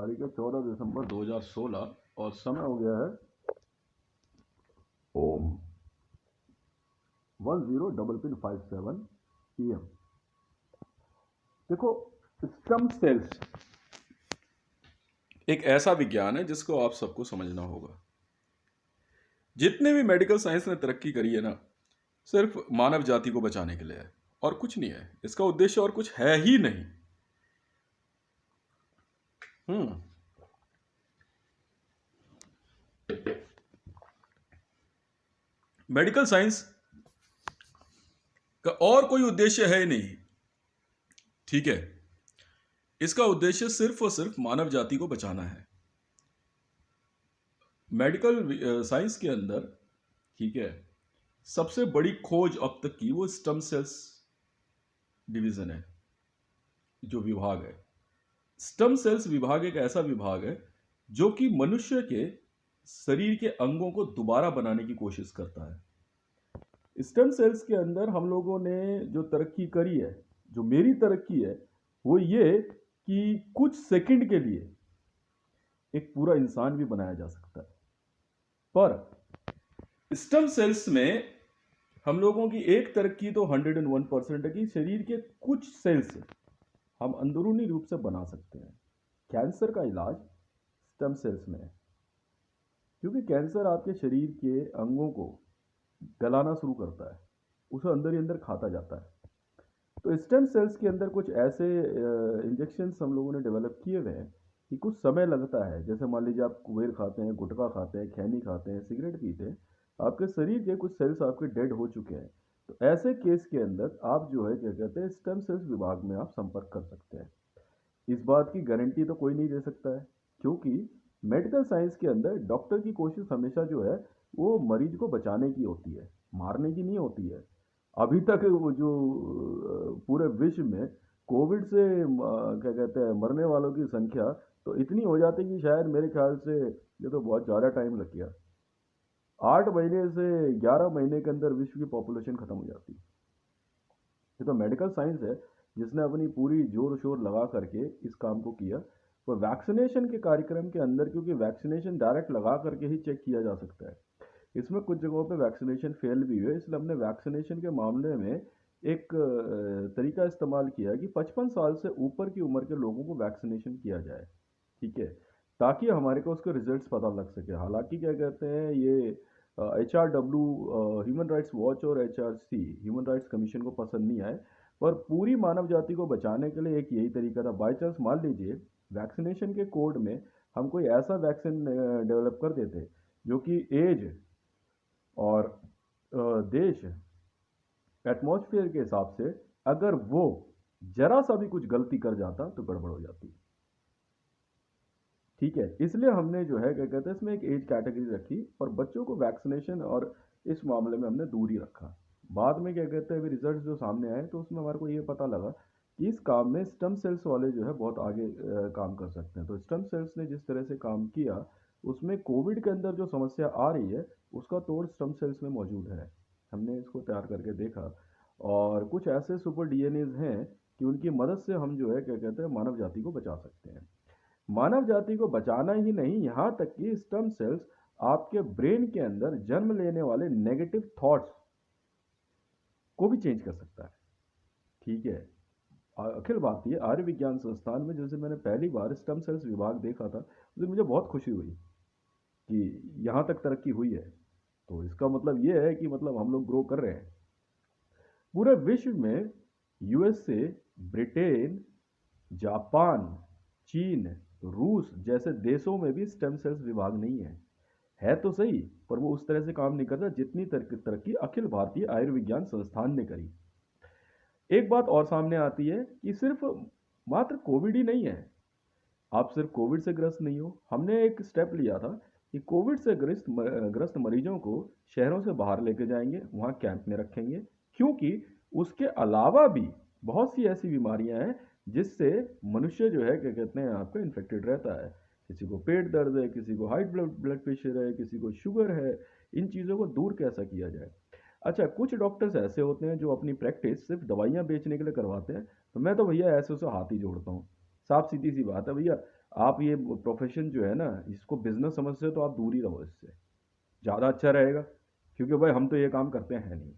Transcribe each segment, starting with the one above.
तारीख है 14 दिसंबर 2016 और समय हो गया है ओम 10:57 PM। देखो, स्टेम सेल्स एक ऐसा विज्ञान है जिसको आप सबको समझना होगा। जितने भी मेडिकल साइंस ने तरक्की करी है ना, सिर्फ मानव जाति को बचाने के लिए है और कुछ नहीं है। इसका उद्देश्य और कुछ है ही नहीं। मेडिकल साइंस का और कोई उद्देश्य है ही नहीं, ठीक है। इसका उद्देश्य सिर्फ और सिर्फ मानव जाति को बचाना है। मेडिकल साइंस के अंदर, ठीक है, सबसे बड़ी खोज अब तक की वो स्टेम सेल्स डिवीजन है, जो विभाग है। स्टेम सेल्स विभाग एक ऐसा विभाग है जो कि मनुष्य के शरीर के अंगों को दोबारा बनाने की कोशिश करता है। स्टेम सेल्स के अंदर हम लोगों ने जो तरक्की करी है, जो मेरी तरक्की है, वो ये कि कुछ सेकंड के लिए एक पूरा इंसान भी बनाया जा सकता है। पर स्टेम सेल्स में हम लोगों की एक तरक्की तो 101% है कि शरीर के कुछ सेल्स हम अंदरूनी रूप से बना सकते हैं। कैंसर का इलाज स्टेम सेल्स में है, क्योंकि कैंसर आपके शरीर के अंगों को गलाना शुरू करता है, उसे अंदर ही अंदर खाता जाता है। तो स्टेम सेल्स के अंदर कुछ ऐसे इंजेक्शंस हम लोगों ने डेवलप किए हुए हैं कि कुछ समय लगता है। जैसे मान लीजिए आप कुबेर खाते हैं, गुटखा खाते हैं, खैनी खाते हैं, सिगरेट पीते हैं, आपके शरीर के कुछ सेल्स आपके डेड हो चुके हैं। तो ऐसे केस के अंदर आप जो है क्या कहते हैं, स्टेम सेल्स विभाग में आप संपर्क कर सकते हैं। इस बात की गारंटी तो कोई नहीं दे सकता है, क्योंकि मेडिकल साइंस के अंदर डॉक्टर की कोशिश हमेशा जो है वो मरीज को बचाने की होती है, मारने की नहीं होती है। अभी तक वो जो पूरे विश्व में कोविड से क्या कहते हैं मरने वालों की संख्या तो इतनी हो जाती कि शायद मेरे ख्याल से ये तो बहुत ज़्यादा टाइम लग गया। 8 महीने से 11 महीने के अंदर विश्व की पॉपुलेशन खत्म हो जाती। ये तो मेडिकल साइंस है जिसने अपनी पूरी जोर शोर लगा करके इस काम को किया। तो वैक्सीनेशन के कार्यक्रम के अंदर, क्योंकि वैक्सीनेशन डायरेक्ट लगा करके ही चेक किया जा सकता है, इसमें कुछ जगहों पे वैक्सीनेशन फेल भी हुए, इसलिए हमने वैक्सीनेशन के मामले में एक तरीका इस्तेमाल किया कि 55 साल से ऊपर की उम्र के लोगों को वैक्सीनेशन किया जाए, ठीक है, ताकि हमारे को उसके रिजल्ट्स पता लग सके। हालांकि क्या कहते हैं, ये HRW ह्यूमन राइट्स वॉच और HRC ह्यूमन राइट्स कमीशन को पसंद नहीं आए, पर पूरी मानव जाति को बचाने के लिए एक यही तरीका था। बाई चांस मान लीजिए वैक्सीनेशन के कोड में हम कोई ऐसा वैक्सीन डेवलप कर देते जो कि एज और देश, एटमॉस्फेयर के हिसाब से अगर वो जरा सा भी कुछ गलती कर जाता तो गड़बड़ हो जाती, ठीक है। इसलिए हमने जो है क्या कहते हैं इसमें एक एज कैटेगरी रखी और बच्चों को वैक्सीनेशन और इस मामले में हमने दूर ही रखा। बाद में क्या कहते हैं अभी रिजल्ट जो सामने आए तो उसमें हमारे को ये पता लगा कि इस काम में स्टेम सेल्स वाले जो है बहुत आगे काम कर सकते हैं। तो स्टेम सेल्स ने जिस तरह से काम किया, उसमें कोविड के अंदर जो समस्या आ रही है उसका तोड़ स्टेम सेल्स में मौजूद है। हमने इसको तैयार करके देखा और कुछ ऐसे सुपर डीएनएज हैं कि उनकी मदद से हम जो है क्या कहते हैं मानव जाति को बचा सकते हैं। मानव जाति को बचाना ही नहीं, यहाँ तक कि स्टेम सेल्स आपके ब्रेन के अंदर जन्म लेने वाले नेगेटिव थॉट्स को भी चेंज कर सकता है, ठीक है। अखिल भारतीय आयुर्विज्ञान संस्थान में जैसे मैंने पहली बार स्टेम सेल्स विभाग देखा था, तो मुझे बहुत खुशी हुई कि यहाँ तक तरक्की हुई है। तो इसका मतलब ये है कि मतलब हम लोग ग्रो कर रहे हैं। पूरे विश्व में USA, ब्रिटेन, जापान, चीन, रूस जैसे देशों में भी स्टेम सेल्स विभाग नहीं है तो सही, पर वो उस तरह से काम नहीं करता जितनी तरक्की अखिल भारतीय आयुर्विज्ञान संस्थान ने करी। एक बात और सामने आती है कि सिर्फ मात्र कोविड ही नहीं है, आप सिर्फ कोविड से ग्रस्त नहीं हो। हमने एक स्टेप लिया था कि कोविड से ग्रस्त मरीजों को शहरों से बाहर लेके जाएंगे, वहाँ कैंप में रखेंगे, क्योंकि उसके अलावा भी बहुत सी ऐसी बीमारियां हैं जिससे मनुष्य जो है क्या कहते हैं आपका इन्फेक्टेड रहता है। किसी को पेट दर्द है, किसी को हाई ब्लड प्रेशर है, किसी को शुगर है। इन चीज़ों को दूर कैसा किया जाए। अच्छा, कुछ डॉक्टर्स ऐसे होते हैं जो अपनी प्रैक्टिस सिर्फ दवाइयाँ बेचने के लिए करवाते हैं, तो मैं तो भैया ऐसे उसे हाथ ही जोड़ता हूँ। साफ सीधी सी बात है भैया, आप ये प्रोफेशन जो है ना, इसको बिजनेस समझते हो तो आप दूर ही रहो इससे, ज़्यादा अच्छा रहेगा। क्योंकि भाई हम तो ये काम करते हैं नहीं,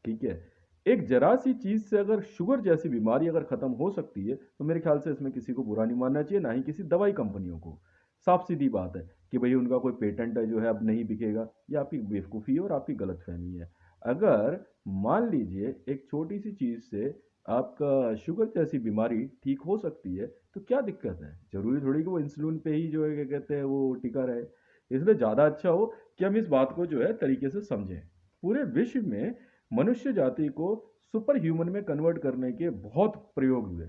ठीक है। एक जरा सी चीज़ से अगर शुगर जैसी बीमारी अगर ख़त्म हो सकती है तो मेरे ख्याल से इसमें किसी को बुरा नहीं मानना चाहिए, ना ही किसी दवाई कंपनियों को। साफ सीधी बात है कि भाई उनका कोई पेटेंट है जो है अब नहीं बिकेगा, ये आपकी बेवकूफ़ी है और आपकी गलतफहमी है। अगर मान लीजिए एक छोटी सी चीज़ से आपका शुगर जैसी बीमारी ठीक हो सकती है तो क्या दिक्कत है? ज़रूरी थोड़ी कि वो इंसुलिन पे ही जो है क्या कहते हैं वो टिका रहे। इसलिए ज़्यादा अच्छा हो कि हम इस बात को जो है तरीके से समझें। पूरे विश्व में मनुष्य जाति को सुपर ह्यूमन में कन्वर्ट करने के बहुत प्रयोग हुए।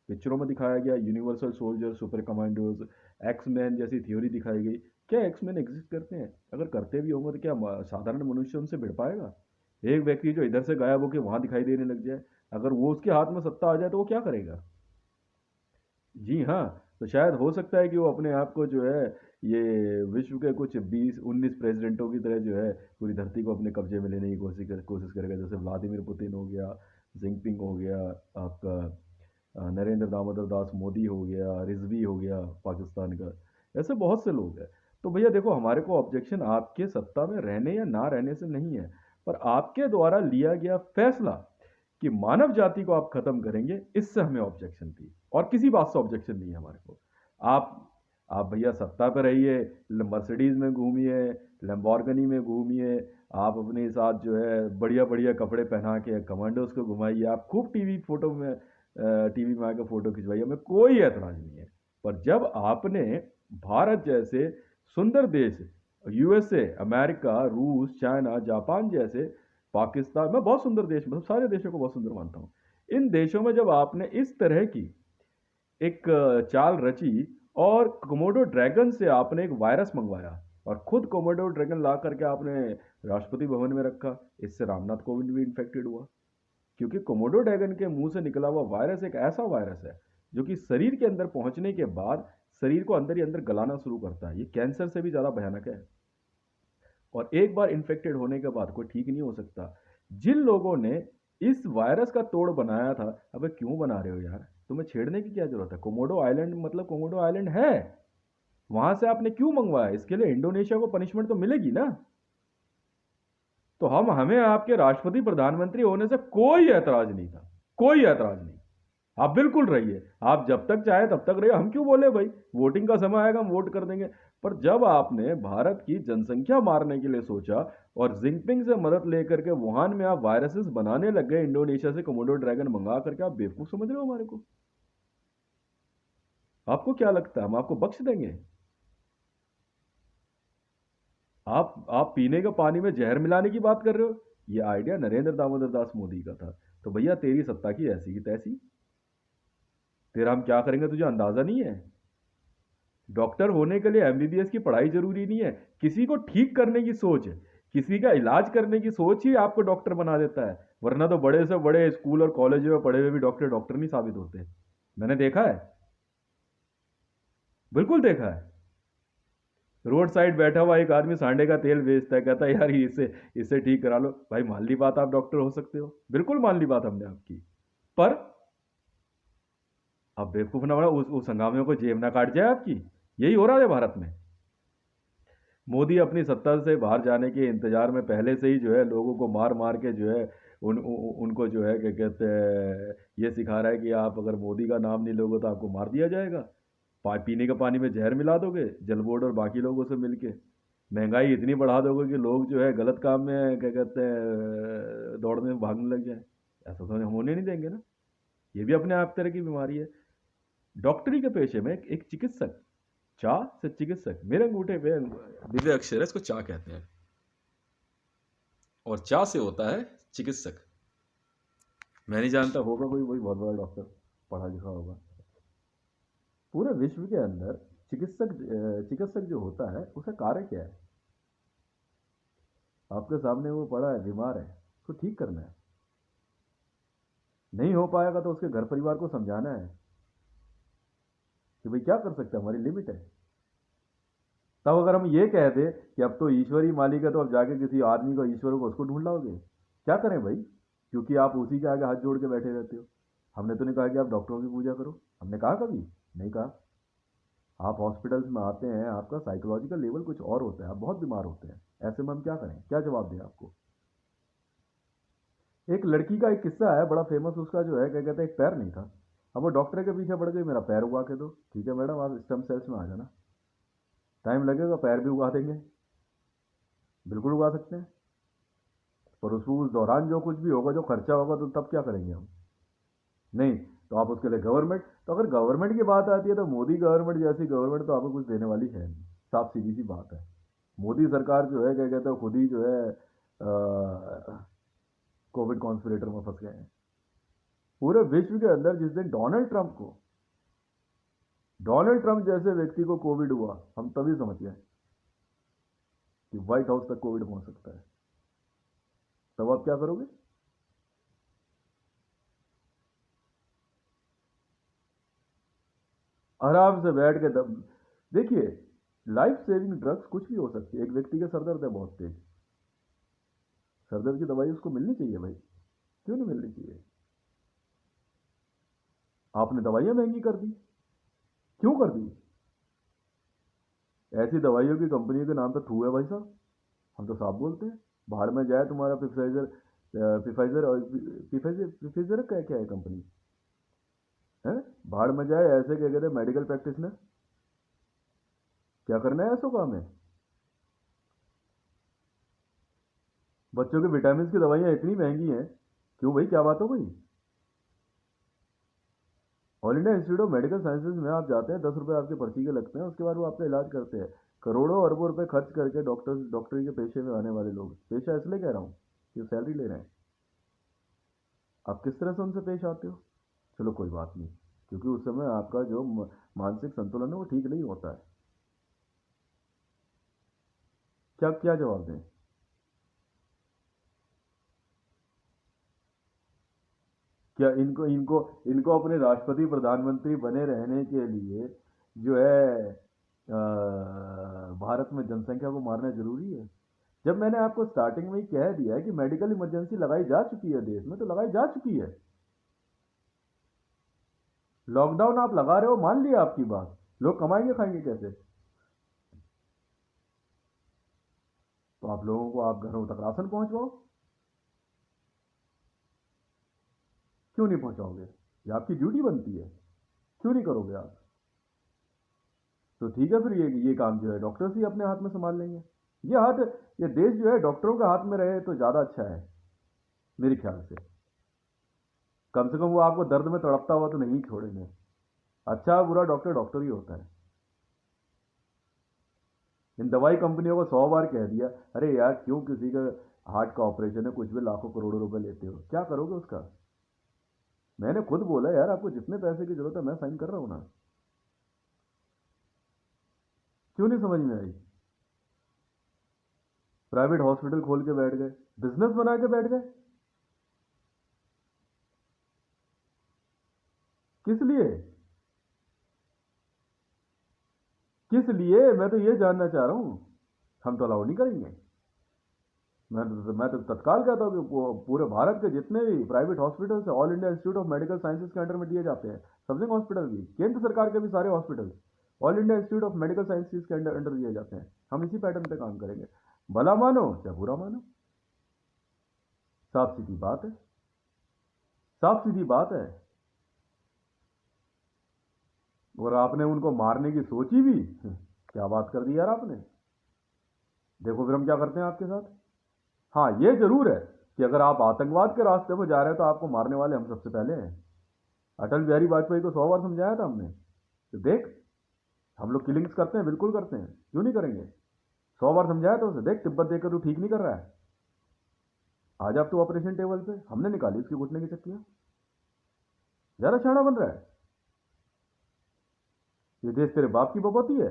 पिक्चरों में दिखाया गया universal soldier, super commandos, X-Men जैसी थ्योरी दिखाई गई। क्या एक्समैन एग्जिस्ट करते हैं? अगर करते भी होंगे तो क्या साधारण मनुष्य उनसे भिड़ पाएगा? एक व्यक्ति जो इधर से गायब होकर वहां दिखाई देने लग जाए, अगर वो उसके हाथ में सत्ता आ जाए तो वो क्या करेगा? जी हाँ, तो शायद हो सकता है कि वो अपने आप को जो है ये विश्व के कुछ 20-19 प्रेसिडेंटों की तरह जो है पूरी धरती को अपने कब्जे में लेने की कोशिश करेगा। जैसे व्लादिमीर पुतिन हो गया, जिनपिंग हो गया, आपका नरेंद्र दामोदर दास मोदी हो गया, रिजवी हो गया पाकिस्तान का। ऐसे बहुत से लोग हैं। तो भैया देखो, हमारे को ऑब्जेक्शन आपके सत्ता में रहने या ना रहने से नहीं है, पर आपके द्वारा लिया गया फैसला कि मानव जाति को आप खत्म करेंगे, इससे हमें ऑब्जेक्शन थी। और किसी बात से ऑब्जेक्शन नहीं है हमारे को। आप आप भैया सत्ता पर रहिए, मर्सिडीज में घूमिए, लैम्बोर्गिनी में घूमिए, आप अपने साथ जो है बढ़िया बढ़िया कपड़े पहना के कमांडोज को घुमाइए, आप खूब टीवी में आकर फोटो खिंचवाइए, हमें कोई ऐतराज नहीं है। पर जब आपने भारत जैसे सुंदर देश, यूएसए, अमेरिका, रूस, चाइना, जापान जैसे, पाकिस्तान, मैं बहुत सुंदर देश, मतलब सारे देशों को बहुत सुंदर मानता हूँ, इन देशों में जब आपने इस तरह की एक चाल रची और कोमोडो ड्रैगन से आपने एक वायरस मंगवाया और खुद कोमोडो ड्रैगन ला करके आपने राष्ट्रपति भवन में रखा, इससे रामनाथ कोविंद भी इन्फेक्टेड हुआ। क्योंकि कोमोडो ड्रैगन के मुंह से निकला हुआ वायरस एक ऐसा वायरस है जो कि शरीर के अंदर पहुंचने के बाद शरीर को अंदर ही अंदर गलाना शुरू करता है। ये कैंसर से भी ज़्यादा भयानक है और एक बार इन्फेक्टेड होने के बाद कोई ठीक नहीं हो सकता। जिन लोगों ने इस वायरस का तोड़ बनाया था, अबे क्यों बना रहे हो यार? तुम्हें छेड़ने की क्या जरूरत है? कोमोडो आइलैंड मतलब कोमोडो आइलैंड है, वहां से आपने क्यों मंगवाया? इसके लिए इंडोनेशिया को पनिशमेंट तो मिलेगी ना। तो हमें आपके राष्ट्रपति प्रधानमंत्री होने से कोई ऐतराज नहीं था, कोई ऐतराज नहीं। आप बिल्कुल रहिए, आप जब तक चाहे तब तक रहिए, हम क्यों बोले भाई, वोटिंग का समय आएगा हम वोट कर देंगे। पर जब आपने भारत की जनसंख्या मारने के लिए सोचा और जिनपिंग से मदद लेकर के वुहान में आप वायरसेस बनाने लग गए, इंडोनेशिया से कोमोडो ड्रैगन मंगा करके, आप बेवकूफ समझ रहे हो हमारे को? आपको क्या लगता है हम आपको बख्श देंगे? आप पीने के पानी में जहर मिलाने की बात कर रहे हो? ये आइडिया नरेंद्र दामोदर दास मोदी का था। तो भैया तेरी सत्ता की ऐसी की तैसी, तेरा हम क्या करेंगे तुझे अंदाजा नहीं है? डॉक्टर होने के लिए एमबीबीएस की पढ़ाई जरूरी नहीं है, किसी को ठीक करने की सोच, किसी का इलाज करने की सोच ही आपको डॉक्टर बना देता है। वरना तो बड़े से बड़े स्कूल और कॉलेज में पढ़े हुए भी डॉक्टर डॉक्टर नहीं साबित होते। मैंने देखा है, बिल्कुल देखा है। रोड साइड बैठा हुआ एक आदमी सांडे का तेल बेचता है, कहता है यार इससे इससे ठीक करा लो। भाई मान ली बात, आप डॉक्टर हो सकते हो, बिल्कुल मान ली बात हमने आपकी। पर अब बेवकूफ ना बना, उस हंगामे को जेब ना काट जाए आपकी। यही हो रहा है भारत में। मोदी अपनी सत्ता से बाहर जाने के इंतजार में पहले से ही जो है लोगों को मार मार के जो है उनको जो है क्या कहते हैं ये सिखा रहा है कि आप अगर मोदी का नाम नहीं लोगे तो आपको मार दिया जाएगा। पीने के पानी में जहर मिला दोगे जल बोर्ड और बाकी लोगों से मिलके, महंगाई इतनी बढ़ा दोगे कि लोग जो है गलत काम में क्या कहते हैं दौड़ने में भागने लग जाए। ऐसा तो हम होने नहीं देंगे ना। ये भी अपने आप तरह की बीमारी है। डॉक्टरी के पेशे में एक चिकित्सक, चा से चिकित्सक, मेरे अंगूठे पे दिव्य अक्षर है, इसको चा कहते हैं, और चा से होता है चिकित्सक। मैं नहीं जानता, होगा कोई वही बहुत बड़ा डॉक्टर, पढ़ा लिखा होगा। पूरे विश्व के अंदर चिकित्सक जो होता है उसका कार्य क्या है? आपके सामने वो पड़ा है, बीमार है, उसको ठीक करना है। नहीं हो पाएगा तो उसके घर परिवार को समझाना है कि भाई क्या कर सकते हैं, हमारी लिमिट है। तब अगर हम ये कह दें कि अब तो ईश्वर ही मालिक है, तो अब जाके किसी आदमी को, ईश्वर को, उसको ढूंढ लाओगे? क्या करें भाई? क्योंकि आप उसी के आगे हाथ जोड़ के बैठे रहते हो। हमने तो नहीं कहा कि आप डॉक्टरों की पूजा करो, हमने कहा कभी? नहीं कहा। आप हॉस्पिटल्स में आते हैं, आपका साइकोलॉजिकल लेवल कुछ और होता है, आप बहुत बीमार होते हैं, ऐसे में हम क्या करें, क्या जवाब दें आपको। एक लड़की का एक किस्सा है बड़ा फेमस, उसका जो है क्या कहते हैं, एक पैर नहीं था। अब वो डॉक्टर के पीछे पड़ गई, मेरा पैर उगा के दो। ठीक है मैडम, आप स्टेम सेल्स में आ जाना, टाइम लगेगा, पैर भी उगा देंगे, बिल्कुल उगा सकते हैं। पर उस दौरान जो कुछ भी होगा, जो खर्चा होगा, तो तब क्या करेंगे हम। नहीं, तो आप उसके लिए गवर्नमेंट, तो अगर गवर्नमेंट की बात आती है तो मोदी गवर्नमेंट जैसी गवर्नमेंट तो आपको कुछ देने वाली है नहीं, साफ सीधी सी बात है। मोदी सरकार जो है क्या कहते हैं, खुद ही जो है कोविड कॉन्स्पिरेटर में फंस गए हैं। पूरे विश्व के अंदर जिस दिन डोनाल्ड ट्रंप जैसे व्यक्ति को कोविड हुआ, हम तभी समझ गए कि व्हाइट हाउस तक कोविड पहुंच सकता है। तब आप क्या करोगे। आराम से बैठ के देखिए, लाइफ सेविंग ड्रग्स कुछ भी हो सकती है। एक व्यक्ति के सरदर्द है बहुत तेज, सरदर्द की दवाई उसको मिलनी चाहिए भाई, क्यों नहीं मिलनी चाहिए। आपने दवाइयां महंगी कर दी, क्यों कर दी। ऐसी दवाइयों की कंपनियों के नाम पे थू है भाई साहब, हम तो साफ बोलते हैं। बाहर में जाए तुम्हारा पिफाइजर, पिफाइजर और पिफाइजर पिफाइजर क्या क्या है कंपनी है। बाहर में जाए ऐसे क्या कहते हैं मेडिकल प्रैक्टिशनर, क्या करना है ऐसो काम है। बच्चों के विटामिन की दवाइयां इतनी महंगी हैं, क्यों भाई, क्या बात हो गई। All India institute of medical sciences में आप जाते हैं, 10 रुपए आपके पर्ची के लगते हैं, उसके बाद वो आपका इलाज करते हैं। करोड़ों अरबों रुपए खर्च करके डॉक्टरी के पेशे में आने वाले लोग, पेशा इसलिए कह रहा हूँ कि सैलरी ले रहे हैं, आप किस तरह से उनसे पेश आते हो। चलो कोई बात नहीं, क्योंकि उस समय आपका जो मानसिक संतुलन है वो ठीक नहीं होता है। क्या क्या जवाब दें। क्या इनको इनको इनको अपने राष्ट्रपति प्रधानमंत्री बने रहने के लिए जो है भारत में जनसंख्या को मारना जरूरी है। जब मैंने आपको स्टार्टिंग में ही कह दिया है कि मेडिकल इमरजेंसी लगाई जा चुकी है देश में, तो लगाई जा चुकी है। लॉकडाउन आप लगा रहे हो, मान लिया आपकी बात, लोग कमाएंगे खाएंगे कैसे। तो आप लोगों को आप घरों तक राशन पहुंचवाओ, क्यों नहीं पहुंचाओगे, ये आपकी ड्यूटी बनती है, क्यों नहीं करोगे आप। तो ठीक है, फिर ये काम जो है डॉक्टर्स ही अपने हाथ में संभाल लेंगे। ये देश जो है डॉक्टरों के हाथ में रहे तो ज़्यादा अच्छा है मेरे ख्याल से। कम से कम वो आपको दर्द में तड़पता हुआ तो नहीं छोड़ेंगे। अच्छा बुरा डॉक्टर डॉक्टर ही होता है। इन दवाई कंपनियों को 100 बार कह दिया, अरे यार क्यों किसी का हार्ट का ऑपरेशन है, कुछ भी लाखों करोड़ों रुपए लेते हो, क्या करोगे उसका। मैंने खुद बोला यार, आपको जितने पैसे की जरूरत है मैं साइन कर रहा हूं ना, क्यों नहीं समझ में आई। प्राइवेट हॉस्पिटल खोल के बैठ गए, बिजनेस बना के बैठ गए, किस लिए। किस लिए, मैं तो ये जानना चाह रहा हूं। हम तो अलाउ नहीं करेंगे। मैं तो तत्काल कहता हूँ कि पूरे भारत के जितने भी प्राइवेट हॉस्पिटल्स है, all India institute of medical sciences के अंडर में दिए जाते हैं। सफदरजंग हॉस्पिटल भी, केंद्र सरकार के भी सारे hospital all India institute of medical sciences के अंडर अंडर दिए जाते हैं। हम इसी पैटर्न पे काम करेंगे, भला मानो या बुरा मानो। साफ सीधी बात है, साफ सीधी बात है। और आपने उनको मारने की सोची भी, क्या बात कर दी यार आपने। देखो फिर हम क्या करते हैं आपके साथ। हाँ ये जरूर है कि अगर आप आतंकवाद के रास्ते पर जा रहे हैं तो आपको मारने वाले हम सबसे पहले हैं। अटल बिहारी वाजपेयी को 100 बार समझाया था हमने, तो देख, हम लोग किलिंग्स करते हैं, बिल्कुल करते हैं, क्यों नहीं करेंगे। 100 बार समझाया था उसे, देख तिब्बत देकर तू ठीक नहीं कर रहा है, आज आप तो ऑपरेशन टेबल पे, हमने निकाली उसकी घुटने की चक्कियां। ज्यादा शाना बन रहा है। ये देश तेरे बाप की बपौती है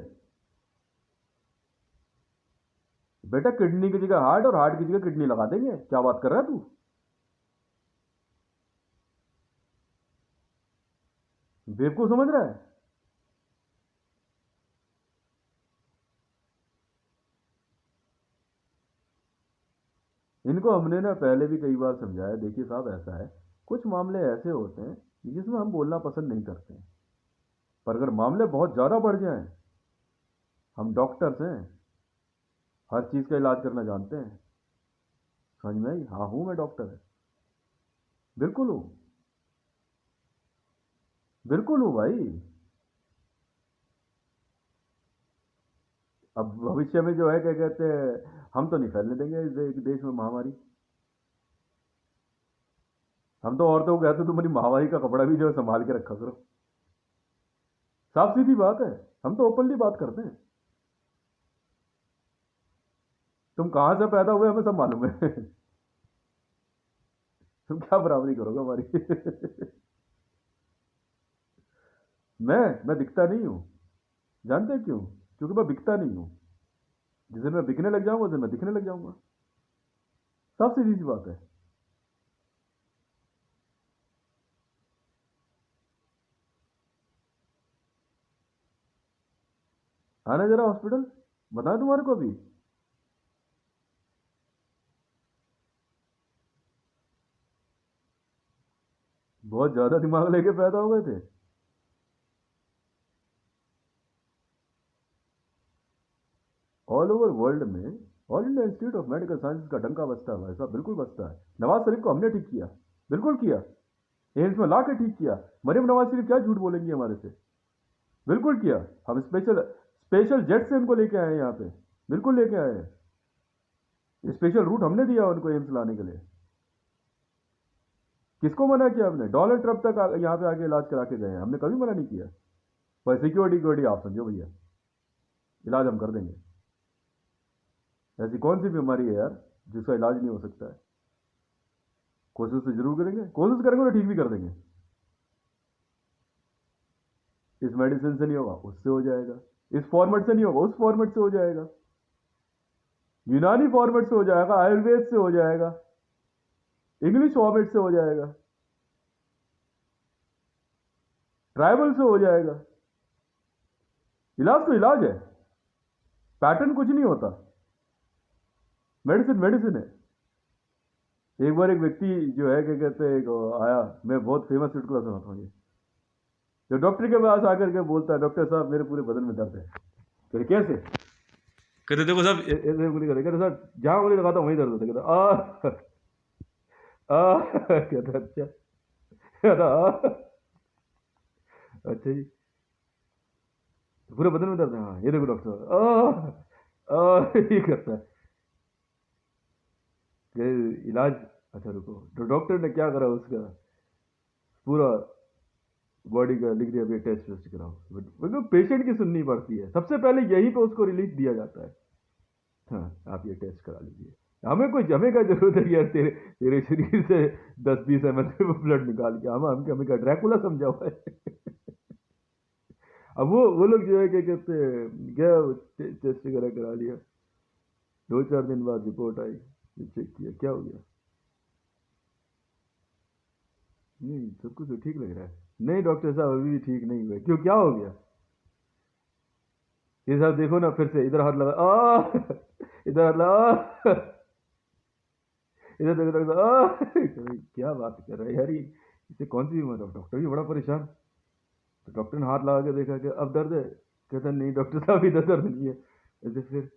बेटा। किडनी की जगह हार्ट और हार्ट की जगह किडनी लगा देंगे, क्या बात कर रहा है तू। बेवकूफ समझ रहा है। इनको हमने ना पहले भी कई बार समझाया, देखिए साहब ऐसा है, कुछ मामले ऐसे होते हैं जिसमें हम बोलना पसंद नहीं करते हैं। पर अगर मामले बहुत ज़्यादा बढ़ जाएं, हम डॉक्टर्स हैं, हर चीज़ का इलाज करना जानते हैं। समझ में आई? हाँ हूँ, मैं डॉक्टर, बिल्कुल हूँ, बिल्कुल हूँ भाई। अब भविष्य में जो है क्या कहते हैं, हम तो नहीं फैलने देंगे इस देश में महामारी। हम तो औरतों को कहते हैं तुम्हारी महामारी का कपड़ा भी जो है संभाल के रखा करो। साफ सीधी बात है, हम तो ओपनली बात करते हैं। तुम कहां से पैदा हुए हमें सब मालूम है। तुम क्या बराबरी करोगे हमारी? मैं दिखता नहीं हूं। जानते हैं क्यों? क्योंकि मैं बिकता नहीं हूं। जिस दिन मैं बिकने लग जाऊंगा उस दिन मैं दिखने लग जाऊंगा। साफ सीधी सी बात है। आना जरा हॉस्पिटल, बताएं तुम्हारे को अभी। बहुत ज्यादा दिमाग लेके पैदा हो गए थे। ऑल ओवर वर्ल्ड में all India institute of medical sciences का डंका बजता है भाई साहब, बिल्कुल बजता है। नवाज शरीफ को हमने ठीक किया, बिल्कुल किया। एम्स में ला के ठीक किया। मरियम नवाज शरीफ क्या झूठ बोलेंगी हमारे से? बिल्कुल किया। हम स्पेशल स्पेशल जेट से उनको लेके आए हैं यहाँ पे, बिल्कुल लेके आए हैं। स्पेशल रूट हमने दिया उनको एम्स लाने के लिए। किसको मना किया हमने? डोनाल्ड ट्रंप तक यहाँ पे आके इलाज करा के गए हैं, हमने कभी मना नहीं किया। पर सिक्योरिटी आप समझो भैया, इलाज हम कर देंगे। ऐसी कौन सी बीमारी है यार जिसका इलाज नहीं हो सकता है? कोशिश तो जरूर करेंगे, कोशिश करेंगे तो ठीक भी कर देंगे। इस मेडिसिन से नहीं होगा उससे हो जाएगा, इस फॉर्मेट से नहीं होगा उस फॉर्मेट से हो जाएगा, यूनानी फॉर्मेट से हो जाएगा, आयुर्वेद से हो जाएगा, इंग्लिश फॉर्मेट से हो जाएगा, ट्राइबल से हो जाएगा। इलाज तो इलाज है, पैटर्न कुछ नहीं होता। मेडिसिन मेडिसिन है। एक बार एक व्यक्ति जो है क्या कहते हैं आया, मैं बहुत फेमस चुटकुला सुनाता हूँ ये। जो डॉक्टर के पास आकर के बोलता है, डॉक्टर साहब मेरे पूरे बदन में दर्द है। कहते कैसे? कहते देखो साहब ऐसे उंगली करते, कहते साहब जहां उंगली लगाता हूं वहीं दर्द होता है। कहता कहता अच्छा, कहता अच्छा जी, पूरे बदन में दर्द है? हाँ ये देखो डॉक्टर साहब ये करता है। इलाज? अच्छा रुको, तो डॉक्टर ने क्या करा, उसका पूरा बॉडी का लिख दिया, भाई टेस्ट वेस्ट कराओ। मतलब पेशेंट की सुननी पड़ती है, सबसे पहले यही पे उसको रिलीफ दिया जाता है। हाँ आप ये टेस्ट करा लीजिए। हमें क्या जरूरत है यार तेरे तेरे शरीर से 10-20 ml ब्लड निकाल के? हमें क्या ड्रैकुला समझा हुआ है? अब वो लोग जो है क्या कहते हैं, गया टेस्ट वगैरह करा लिया, 2-4 दिन बाद रिपोर्ट आई, चेक किया, क्या हो गया? नहीं सब कुछ तो ठीक लग रहा है। नहीं डॉक्टर साहब अभी भी ठीक नहीं हुआ। क्यों, क्या हो गया? ये साहब देखो ना, फिर से इधर हाथ लगा इधर हाथ लगा इधर देखो डॉक्टर क्या बात कर रहा है यार ये, इसे कौन सी बीमारी? डॉक्टर भी बड़ा परेशान। तो डॉक्टर ने हाथ लगा के देखा कि अब दर्द है? कहता नहीं डॉक्टर साहब इधर दर्द नहीं है। ऐसे फिर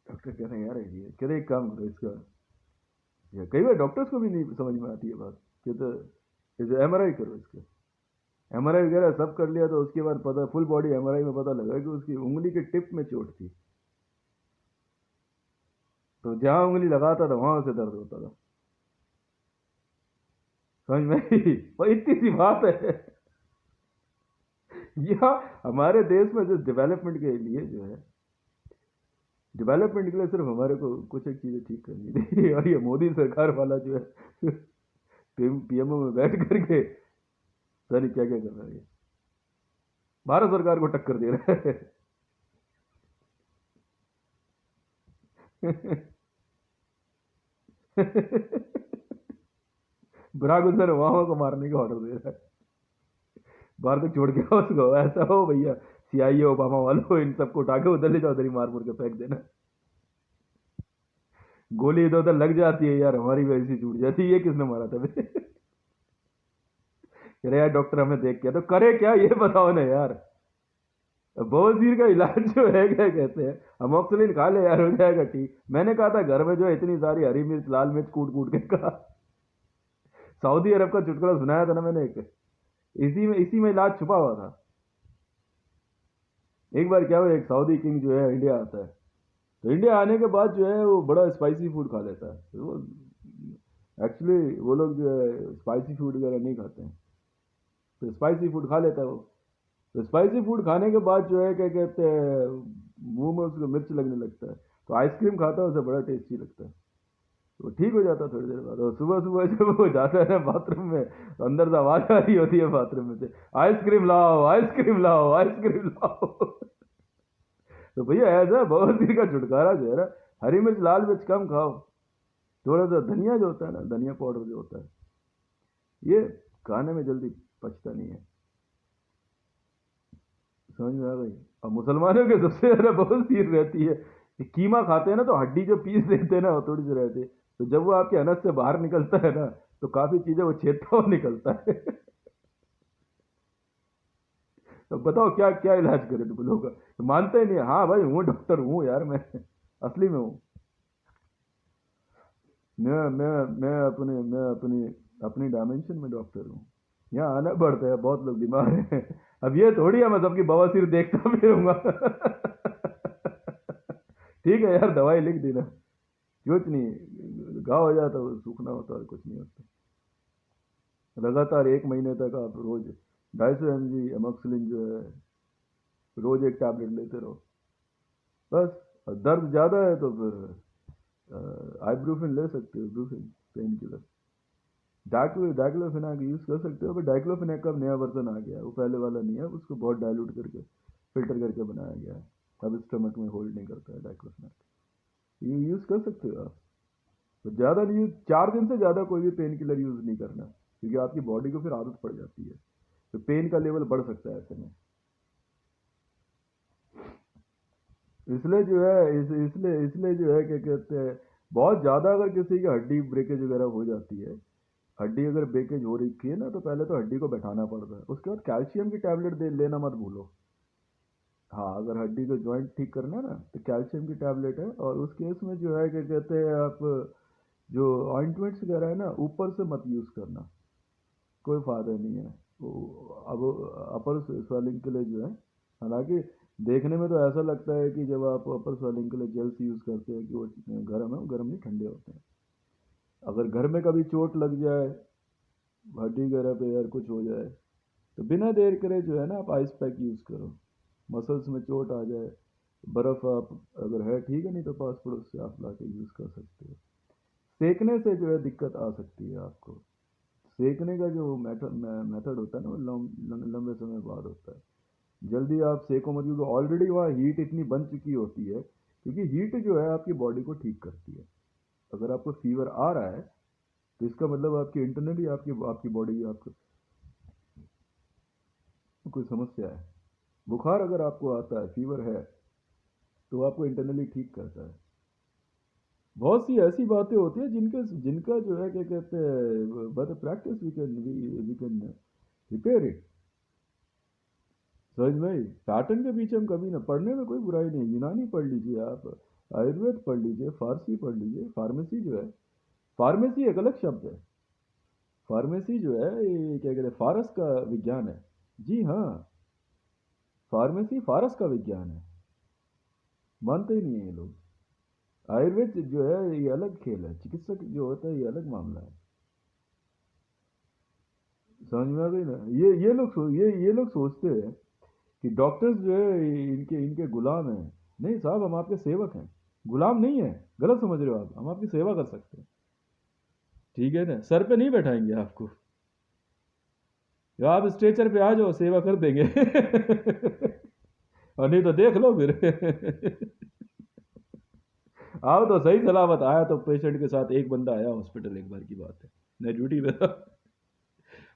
डॉक्टर कह रहे हैं यार ये, कह रहे एक काम करो इसका, या कई बार डॉक्टर्स को भी नहीं समझ में आती है बात, कहते इसे एमआरआई करो इसका। एमआरआई वगैरह सब कर लिया तो उसके बाद पता, फुल बॉडी एमआरआई में पता लगा कि उसकी उंगली के टिप में चोट थी। तो जहां उंगली लगाता था वहां से दर्द होता था। समझ में आई? और इतनी सी बात है। यह हमारे देश में जो डेवलपमेंट के लिए जो है, डेवलपमेंट के लिए सिर्फ हमारे को कुछ एक चीजें ठीक करनी थी। और ये मोदी सरकार वाला जो है पीएमओ में बैठ करके पता नहीं क्या क्या कर रहा है, भारत सरकार को टक्कर दे रहा है। बराक हुसैन ओबामा को मारने का ऑर्डर दे रहा है, बाहर तक छोड़ के आओ उसको, ऐसा हो भैया सीआईए ओबामा वालों, इन सबको उठा के उधर ले जाओ, उधर ही मार मुर के फेंक देना। गोली इधर उधर लग जाती है यार, हमारी वैसी छूट जाती है। ये किसने मारा था बे? अरे यार डॉक्टर हमें देख के, तो करे क्या ये बताओ ना यार। बवासीर का इलाज जो है क्या कहते हैं, अमोक्सिलिन खा ले यार, हो जाएगा ठीक। मैंने कहा था घर में जो है इतनी सारी हरी मिर्च लाल मिर्च कूट कूट के खा। सऊदी अरब का चुटकुला सुनाया था ना मैंने एक, इसी में इलाज छुपा हुआ था। एक बार क्या हुआ, एक सऊदी किंग जो है इंडिया आता है, तो इंडिया आने के बाद जो है वो बड़ा स्पाइसी फूड खा लेता है। तो वो एक्चुअली वो लोग जो है स्पाइसी फूड वगैरह नहीं खाते हैं, तो स्पाइसी फूड खा लेता है वो। तो स्पाइसी फूड खाने के बाद जो है क्या कहते हैं, मुंह में उसको मिर्च लगने लगता है, तो आइसक्रीम खाता है उसे बड़ा टेस्टी लगता है, तो ठीक हो जाता है थोड़ी देर बाद। और सुबह सुबह जब वो जाता है ना बाथरूम में, तो अंदर से आवाज आ रही होती है बाथरूम में से, आइसक्रीम लाओ आइसक्रीम लाओ आइसक्रीम लाओ। तो भैया ऐसा बवासीर का छुटकारा जो है ना, हरी मिर्च लाल मिर्च कम खाओ, थोड़ा सा धनिया जो होता है ना, धनिया पाउडर जो होता है, ये खाने में जल्दी पचता नहीं है। समझ में आ गई। अब मुसलमानों के सबसे ज्यादा बवासीर रहती है, ये कीमा खाते हैं ना, तो हड्डी जो पीस देते हैं ना वो थोड़ी सी रहती है, तो जब वो आपके अनस से बाहर निकलता है ना, तो काफी चीजें वो छेदता हुआ निकलता है। तो बताओ क्या क्या इलाज करें तुम लोग का, तो मानते ही नहीं। हाँ भाई हूँ डॉक्टर हूँ यार मैं, असली में हूँ। मैं अपनी अपनी डायमेंशन में डॉक्टर हूँ। यहाँ आना पड़ता है, बहुत लोग बीमार हैं। अब ये थोड़ी है मैं सबकी बवासीर देखता फिरूंगा। ठीक है यार, दवाई लिख दी ना, कुछ नहीं, घाव हो जाता है सूखना होता है, कुछ नहीं होता। लगातार 1 महीने तक आप रोज 250 mg एमोक्सिलिन जो है रोज एक टैबलेट लेते रहो बस। और दर्द ज्यादा है तो फिर आइब्रूफिन ले सकते हो, Brufen pain killer. Diclofenac use कर सकते हो, पर डाइक्लोफेनाक का अब नया वर्जन आ गया है, वो पहले वाला नहीं है, उसको बहुत डाइल्यूट करके फिल्टर करके बनाया गया है। अब स्टमक में होल्ड नहीं करता है डाइक्लोफेनाक, ये यूज कर सकते हो आप। तो ज्यादा नहीं यूज, 4 दिन से ज्यादा कोई भी पेन किलर यूज नहीं करना, क्योंकि आपकी बॉडी को फिर आदत पड़ जाती है, तो पेन का लेवल बढ़ सकता है ऐसे में। इसलिए जो है इसलिए जो है क्या कहते हैं, बहुत ज्यादा अगर किसी की हड्डी ब्रेकेज वगैरह हो जाती है, हड्डी अगर ब्रेकेज हो रही है ना, तो पहले तो हड्डी को बैठाना पड़ता है, उसके बाद कैल्शियम की टैबलेट दे लेना मत भूलो। हाँ अगर हड्डी को जॉइंट ठीक करना है ना, तो कैल्शियम की टैबलेट है। और उस केस में जो है क्या कहते हैं, आप जो ऑइंटमेंट्स वगैरह है ना, ऊपर से मत यूज़ करना, कोई फायदा नहीं है वो। अब अपर स्वेलिंग के लिए जो है, हालांकि देखने में तो ऐसा लगता है कि जब आप अपर स्वेलिंग के लिए जेल्स यूज़ करते हैं कि वो गर्म है, वो गर्म नहीं, ठंडे होते हैं। अगर घर में कभी चोट लग जाए, हड्डी वगैरह पे यार कुछ हो जाए, तो बिना देर करे जो है ना आप आइस पैक यूज़ करो। मसल्स में चोट आ जाए, बर्फ़ आप अगर है ठीक है, नहीं तो पास पड़ोस से आप ला के यूज़ कर सकते हो। सेकने से जो है दिक्कत आ सकती है आपको। सेकने का जो मेथड होता है ना, वो लंबे समय बाद होता है। जल्दी आप सेको मत, क्योंकि ऑलरेडी वहाँ हीट इतनी बन चुकी होती है, क्योंकि हीट जो है आपकी बॉडी को ठीक करती है। अगर आपको फीवर आ रहा है, तो इसका मतलब आपकी इंटरनली आपकी आपकी बॉडी आपको कोई समस्या है। बुखार अगर आपको आता है, फीवर है, तो आपको इंटरनली ठीक करता है। बहुत सी ऐसी बातें होती है जिनके जिनका जो है क्या कहते हैं, but practice we can repair it. समझ में आई? पैटर्न के पीछे हम कभी ना, पढ़ने में कोई बुराई नहीं, यूनानी पढ़ लीजिए आप, आयुर्वेद पढ़ लीजिए, फारसी पढ़ लीजिए, फार्मेसी जो है, फार्मेसी एक अलग शब्द है। फार्मेसी जो है ये क्या कहते हैं, फारस का विज्ञान है। जी हाँ, फार्मेसी फारस का विज्ञान है, मानते ही नहीं है ये लोग। आयुर्वेद जो है ये अलग खेल है, चिकित्सक जो होता है ये अलग मामला है। समझ में आ गई ना? ये लोग सोचते हैं कि डॉक्टर्स जो है इनके इनके गुलाम हैं। नहीं साहब, हम आपके सेवक हैं, गुलाम नहीं है। गलत समझ रहे हो आप, हम आपकी सेवा कर सकते हैं। ठीक है ना, सर पे नहीं बैठाएंगे आपको, या आप स्ट्रेचर पे आ जाओ, सेवा कर देंगे। और नहीं तो देख लो फिर। आओ तो सही सलामत। आया तो पेशेंट के साथ एक बंदा आया हॉस्पिटल, एक बार की बात है, मैं ड्यूटी पे था।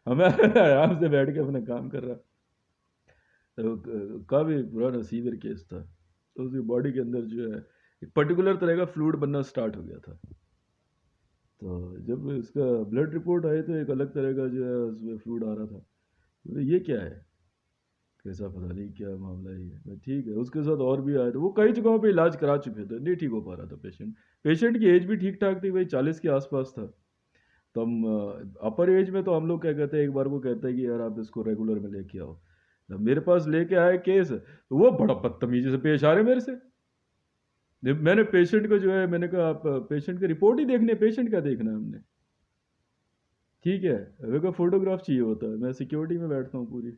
हमें आराम से बैठ के अपना काम कर रहा, तो काफ़ी पुराना सीवियर केस था, तो उसकी बॉडी के अंदर जो है एक पर्टिकुलर तरह का फ्लूइड बनना स्टार्ट हो गया था। तो जब इसका ब्लड रिपोर्ट आए तो एक अलग तरह का जो है उसमें फ्लूइड आ रहा था। तो ये क्या है, कैसा पता नहीं क्या मामला ही है। मैं ठीक है, उसके साथ और भी आए थे, वो कई जगहों पे इलाज करा चुके थे, नहीं ठीक हो पा रहा था पेशेंट। पेशेंट की एज भी ठीक ठाक थी, वही 40 के आसपास था। तो हम अपर एज में तो हम लोग क्या कहते हैं, एक बार को कहते हैं कि यार आप इसको रेगुलर में लेके आओ। जब मेरे पास लेके आए केस, तो वो बड़ा बदतमीजी से पेश आ रहे मेरे से। जब मैंने पेशेंट को जो है, मैंने कहा आप पेशेंट की रिपोर्ट ही देखनी है, पेशेंट का देखना है हमने। ठीक है, मेरे को फोटोग्राफ चाहिए होता है, मैं सिक्योरिटी में बैठता हूँ पूरी।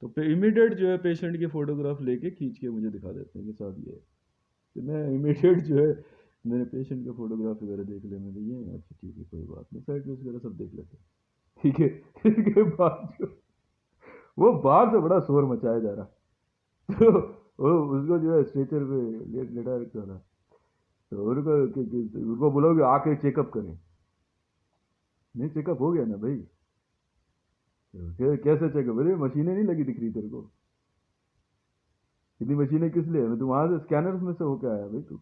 तो इमीडिएट जो है पेशेंट की फोटोग्राफ लेके खींच के मुझे दिखा देते हैं कि साहब ये है। तो मैं इमीडिएट जो है मैंने पेशेंट का फोटोग्राफ वगैरह देख लिया, मैंने ये है, अच्छा ठीक है कोई बात नहीं, साइड वगैरह सब देख लेते हैं। ठीक है, इसके बाद जो वो बाहर से बड़ा शोर मचाया जा रहा। तो वो उसको जो है स्ट्रेचर पे लेटा रखा था। तो उनको बोलो कि आके चेकअप करें। नहीं, चेकअप हो गया ना भाई। तो कैसे चेकअप, अरे मशीनें नहीं लगी दिख रही तेरे को? इतनी मशीनें किस लिए? मैं तू वहां से स्कैनर्स में से होके आया भाई तू।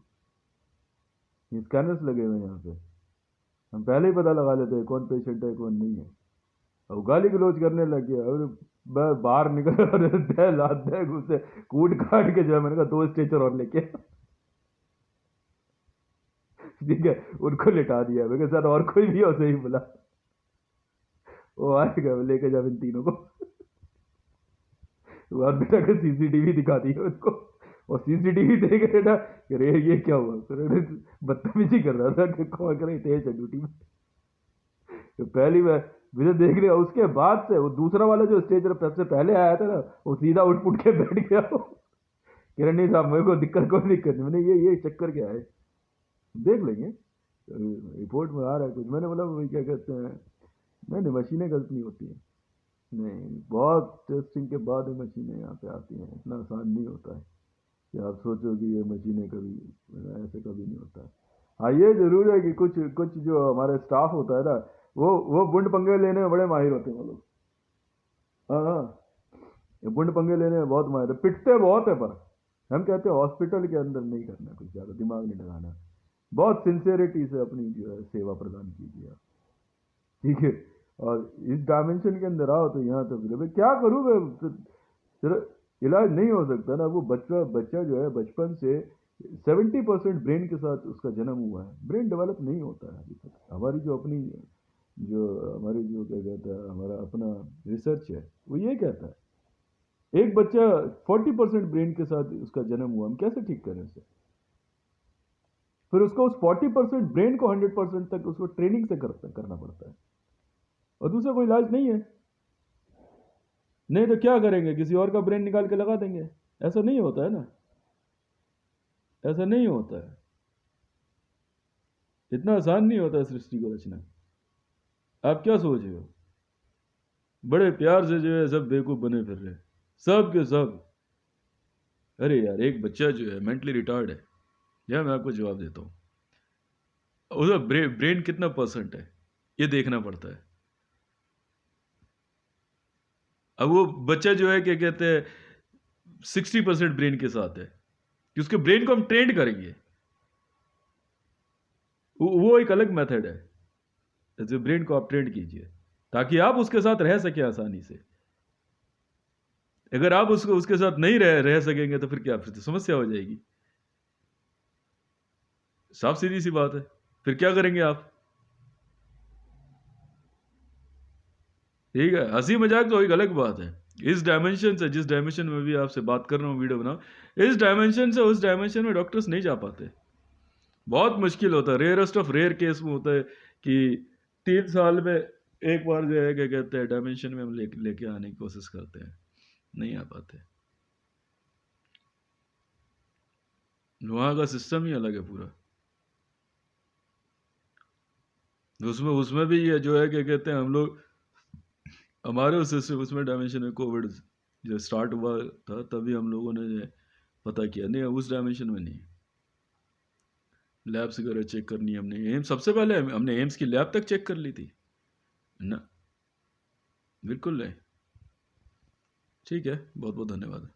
ये स्कैनर्स लगे हुए हैं यहाँ पे, हम पहले ही पता लगा लेते हैं कौन पेशेंट है कौन नहीं है। और गाली गलौज करने लग गया, और बाहर निकल और दे लात दे घुसे, कूट काट के जो है मैंने कहा 2 स्ट्रेचर और लेके आ। ठीक है, उनको लिटा दिया, मैं कहा सर और कोई भी हो सही बोला, वो आएगा लेके जा इन तीनों को। और बेटा का सीसीटीवी दिखा दिया उसको, और सीसीटीवी देख बेटा, अरे ये क्या हुआ सर, बदतमीजी कर रहा था कि कौन करे तेज है ड्यूटी में। तो पहली बार मुझे देख लिया, उसके बाद से वो दूसरा वाला जो स्टेज पर सबसे पहले आया था ना, वो सीधा उठ पुट के बैठ गया। किरण नहीं साहब मेरे को दिक्कत, कोई दिक्कत नहीं, मैंने ये चक्कर क्या है देख लेंगे, रिपोर्ट में आ रहा है कुछ। मैंने बोला वही क्या कहते हैं, नहीं मशीनें गलत नहीं होती हैं, नहीं बहुत टेस्टिंग के बाद ये मशीनें यहाँ पे आती हैं, इतना आसान नहीं होता है कि आप सोचो कि ये मशीनें कभी, ऐसे कभी नहीं होता है। हाँ ये जरूर है कि कुछ कुछ जो हमारे स्टाफ होता है ना, वो बुंड पंगे लेने में बड़े माहिर होते हैं वो लोग। हाँ हाँ, ये बुंड पंगे लेने में बहुत माहिर है, पिटते बहुत है, पर हम कहते हैं हॉस्पिटल के अंदर नहीं करना, कुछ ज़्यादा दिमाग नहीं लगाना, बहुत सिंसियरिटी से अपनी जो है सेवा प्रदान कीजिए आप। ठीक है, और इस डायमेंशन के अंदर आओ तो यहाँ तो फिर मैं क्या करूँ मैं, सिर्फ इलाज नहीं हो सकता ना। वो बच्चा बच्चा जो है बचपन से 70% ब्रेन के साथ उसका जन्म हुआ है, ब्रेन डेवलप नहीं होता है अभी तक। हमारी जो अपनी जो हमारी जो क्या कहता है हमारा अपना रिसर्च है वो ये कहता है एक बच्चा 40% ब्रेन के साथ उसका जन्म हुआ, हम कैसे ठीक करें उसे? फिर उसको उस 40% ब्रेन को 100% तक उसको ट्रेनिंग से करना पड़ता है, और दूसरा कोई इलाज नहीं है। नहीं तो क्या करेंगे, किसी और का ब्रेन निकाल के लगा देंगे? ऐसा नहीं होता है ना, ऐसा नहीं होता है, इतना आसान नहीं होता है सृष्टि को रचना। आप क्या सोच रहे हो? बड़े प्यार से जो है सब बेवकूफ बने फिर रहे, सब के सब। अरे यार एक बच्चा जो है मेंटली रिटार्ड है, या मैं आपको जवाब देता हूँ, उसका ब्रेन कितना परसेंट है ये देखना पड़ता है। अब वो बच्चा जो है क्या कहते हैं 60% ब्रेन के साथ है, कि उसके ब्रेन को हम ट्रेंड करेंगे, वो एक अलग मेथड है। जैसे ब्रेन को आप ट्रेंड कीजिए ताकि आप उसके साथ रह सके आसानी से। अगर आप उसको उसके साथ नहीं रह सकेंगे तो फिर क्या, फिर तो समस्या हो जाएगी। साफ सीधी सी बात है, फिर क्या करेंगे आप? ठीक है, हंसी मजाक तो एक अलग बात है, इस डायमेंशन से जिस डायमेंशन में भी आपसे बात कर रहा हूँ वीडियो बनाओ, इस डायमेंशन से उस डायमेंशन में डॉक्टर्स नहीं जा पाते, बहुत मुश्किल होता है। रेयरेस्ट ऑफ रेयर केस में होता है कि 3 साल में एक बार जो है क्या कहते हैं डायमेंशन में हम लेके आने की कोशिश करते हैं, नहीं आ पाते। वहाँ का सिस्टम ही अलग है पूरा। उसमें उसमें भी ये जो है क्या कहते हैं हम लोग, हमारे उसमें डायमेंशन में कोविड जो स्टार्ट हुआ था तभी हम लोगों ने पता किया, नहीं उस डायमेंशन में नहीं। लैब्स वगैरह चेक करनी हमने, एम्स सबसे पहले हमने एम्स की लैब तक चेक कर ली थी ना, बिल्कुल नहीं। ठीक है, बहुत बहुत धन्यवाद।